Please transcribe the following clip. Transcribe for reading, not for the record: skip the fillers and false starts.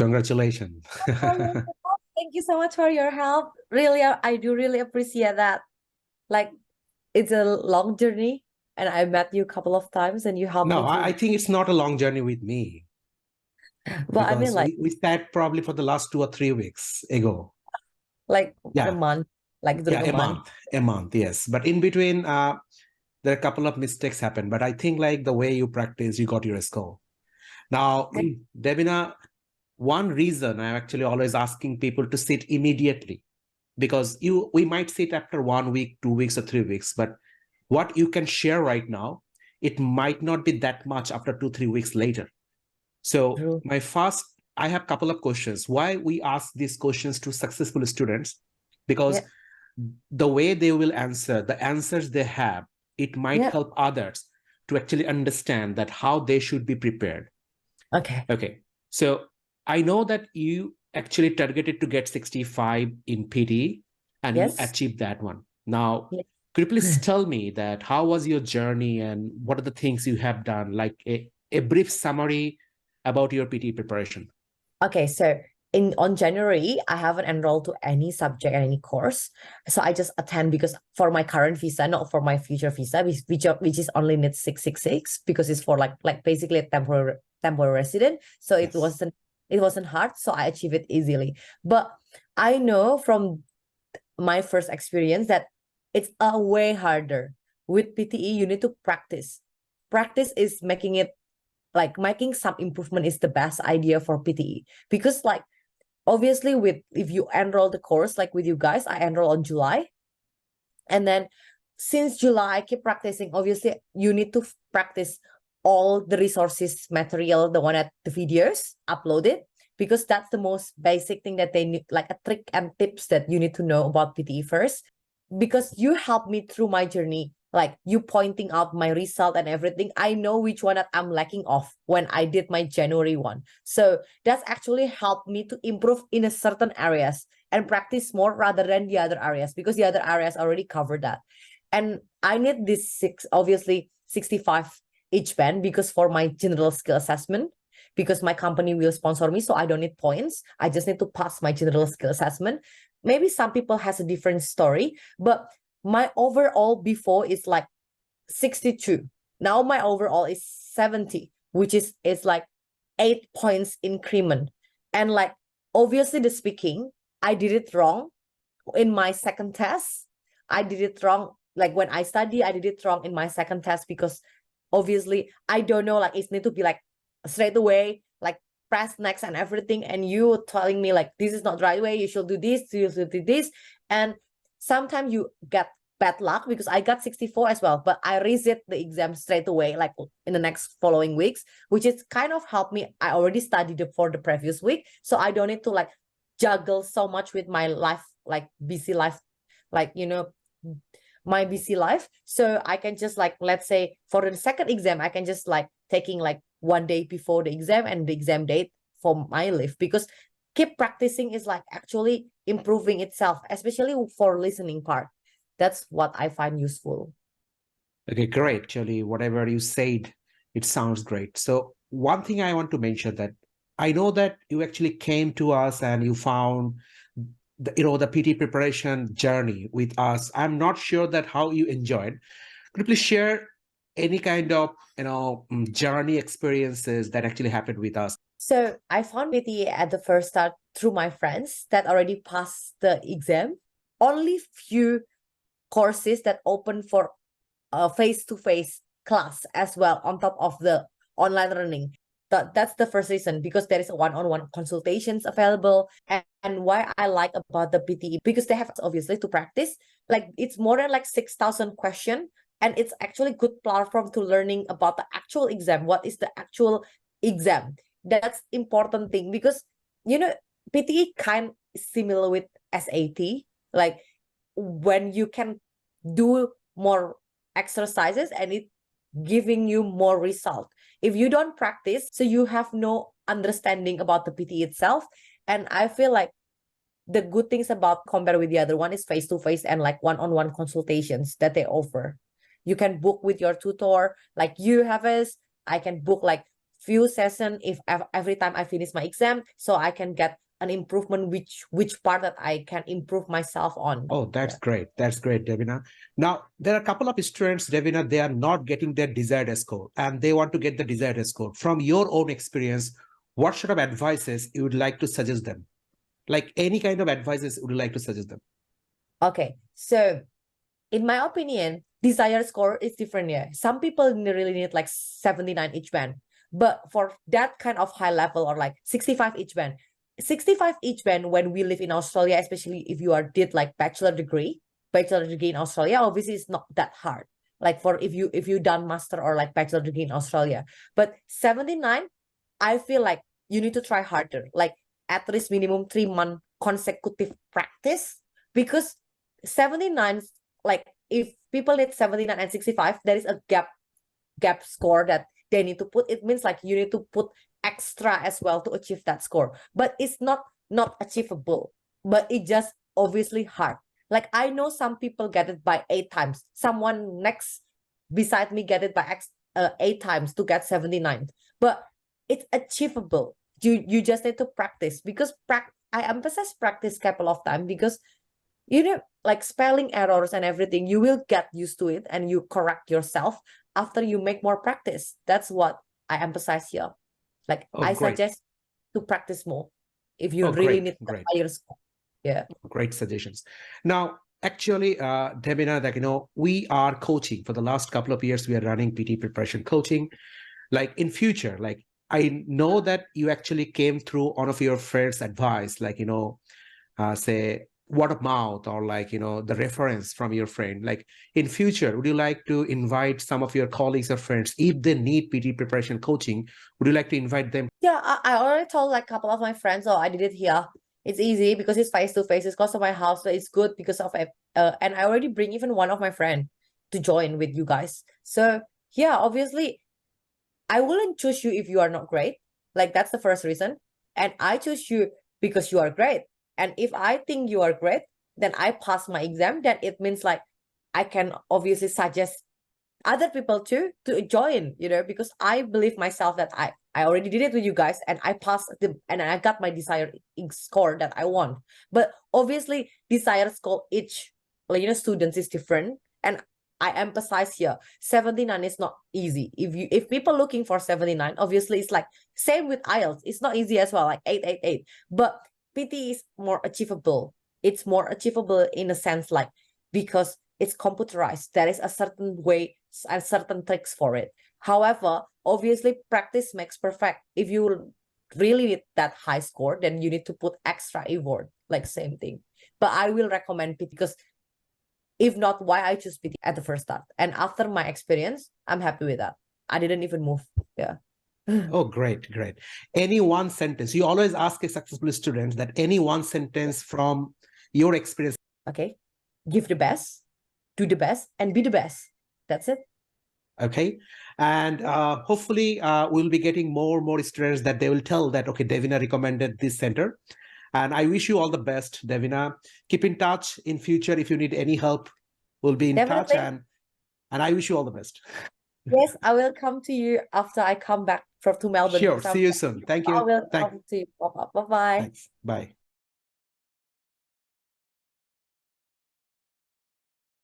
Congratulations. Oh, thank you so much for your help. Really, I do really appreciate that. Like, it's a long journey, and I met you a couple of times, and you helped No, me through. I think it's not a long journey with me But I mean, because we sat probably for the last 2 or 3 weeks ago. like a Yeah, month, like during yeah, a month. a month, yes. But in between, there are a couple of mistakes happened. But I think like the way you practice, you got your score. Now, Devina, one reason I'm actually always asking people to sit immediately because we might sit after 1 week, 2 weeks, or 3 weeks, but what you can share right now, it might not be that much after 2, 3 weeks later. So True. I have a couple of questions. Why we ask these questions to successful students? Because Yeah, the way they will answer, the answers they have, it might yeah. help others to actually understand that how they should be prepared. Okay. Okay. So I know that you actually targeted to get 65 in PTE and you Yes. achieved that one. Now, Yeah. could you please tell me that how was your journey and what are the things you have done? Like a brief summary about your PTE preparation. Okay, so on January, I haven't enrolled to any subject and any course. So I just attend because for my current visa, not for my future visa, which is only needs 666 because it's for like basically a temporary resident. So Yes. it wasn't hard. So I achieved it easily. But I know from my first experience that it's a way harder. With PTE, you need to practice. Practice is making it like making some improvement is the best idea for PTE because like obviously with if you enroll the course like with you guys, I enroll on July, and then since July I keep practicing. Obviously you need to practice all the resources material, the one at the videos uploaded, because that's the most basic thing that they need, like a trick and tips that you need to know about PTE first, because you helped me through my journey, like you pointing out my result and everything. I know which one that I'm lacking of when I did my January one. So that's actually helped me to improve in a certain areas and practice more rather than the other areas, because the other areas already covered that. And I need this obviously 65 each band because for my general skill assessment, because my company will sponsor me, so I don't need points. I just need to pass my general skill assessment. Maybe some people has a different story, but my overall before is like 62. Now my overall is 70, which is like 8 points increment. And like obviously the speaking, I did it wrong in my second test. I did it wrong. Like when I study, I did it wrong in my second test because obviously I don't know, like it need to be like straight away, like press next and everything. And you telling me like, this is not the right way. You should do this, you should do this. And sometimes you get bad luck because I got 64 as well, but I reset the exam straight away, like in the next following weeks, which is kind of helped me. I already studied it for the previous week, so I don't need to like juggle so much with my life, like busy life, like my busy life. So I can just like, let's say for the second exam, I can just like taking like one day before the exam and the exam date for my leave, because keep practicing is like actually improving itself, especially for listening part. That's what I find useful. Okay, great. Actually, whatever you said, it sounds great. So one thing I want to mention that I know that you actually came to us and you found the PT preparation journey with us. I'm not sure that how you enjoyed. Could you please share any kind of journey experiences that actually happened with us? So I found PTE at the first start through my friends that already passed the exam. Only few courses that open for face-to-face class as well on top of the online learning. That's the first reason, because there is a one-on-one consultations available. And why I like about the PTE, because they have obviously to practice, like it's more than like 6,000 question, and it's actually good platform to learning about the actual exam. What is the actual exam? That's important thing, because PTE kind similar with SAT, like when you can do more exercises and it giving you more result. If you don't practice, so you have no understanding about the PT itself. And I feel like the good things about compared with the other one is face-to-face and like one-on-one consultations that they offer. You can book with your tutor, like you have us. I can book like few sessions if every time I finish my exam, so I can get an improvement which part that I can improve myself on. Oh, that's great. That's great, Devina. Now, there are a couple of students, Devina, they are not getting their desired score and they want to get the desired score. From your own experience, what sort of advices you would like to suggest them? Like any kind of advices would you like to suggest them? Okay, so in my opinion, desired score is different. Yeah, some people really need like 79 each band, but for that kind of high level or like 65 each band, 65 each band when we live in Australia, especially if you did like bachelor degree in Australia, obviously it's not that hard. Like for if you done master or like bachelor degree in Australia, but 79, I feel like you need to try harder, like at least minimum 3 month consecutive practice, because 79, like if people need 79 and 65, there is a gap score that they need to put. It means like you need to put extra as well to achieve that score, but it's not achievable, but it just obviously hard. Like I know some people get it by 8 times, someone next beside me get it by 8 times to get 79, but it's achievable. You just need to practice, because I emphasize practice couple of times, because like spelling errors and everything, you will get used to it and you correct yourself after you make more practice. That's what I emphasize here. Like I Great. suggest to practice more if you really Great, need great. higher score. Yeah. Great suggestions. Now, actually, Devina, like, we are coaching for the last couple of years. We are running PT preparation coaching. Like in future, like I know that you actually came through one of your friends' advice, like, say word of mouth or like, the reference from your friend. Like in future, would you like to invite some of your colleagues or friends, if they need PT preparation coaching, would you like to invite them? Yeah, I already told like a couple of my friends, oh, I did it here. It's easy because it's face to face. It's close to my house, so it's good because of it. And I already bring even one of my friend to join with you guys. So yeah, obviously, I wouldn't choose you if you are not great. Like that's the first reason. And I choose you because you are great. And if I think you are great, then I pass my exam. Then it means like I can obviously suggest other people too to join, because I believe myself that I already did it with you guys and I passed and I got my desired score that I want. But obviously desired score each students is different, and I emphasize here 79 is not easy. If people looking for 79, obviously it's like same with IELTS, it's not easy as well, like 888. But PT is more achievable. It's more achievable in a sense, like because it's computerized. There is a certain way and certain tricks for it. However, obviously practice makes perfect. If you really need that high score, then you need to put extra effort, like same thing. But I will recommend PT, because if not, why I choose PT at the first start. And after my experience, I'm happy with that. I didn't even move. Yeah. Oh, great, great. Any one sentence, you always ask a successful student that any one sentence from your experience. Okay. Give the best, do the best, and be the best. That's it. Okay. And hopefully we'll be getting more students that they will tell that, okay, Devina recommended this center. And I wish you all the best, Devina. Keep in touch in future. If you need any help, we'll be in Definitely. touch. And I wish you all the best. Yes, I will come to you after I come back to Melbourne. Sure. See you soon. Thank you. I will come to you. Bye-bye. Thanks. Bye.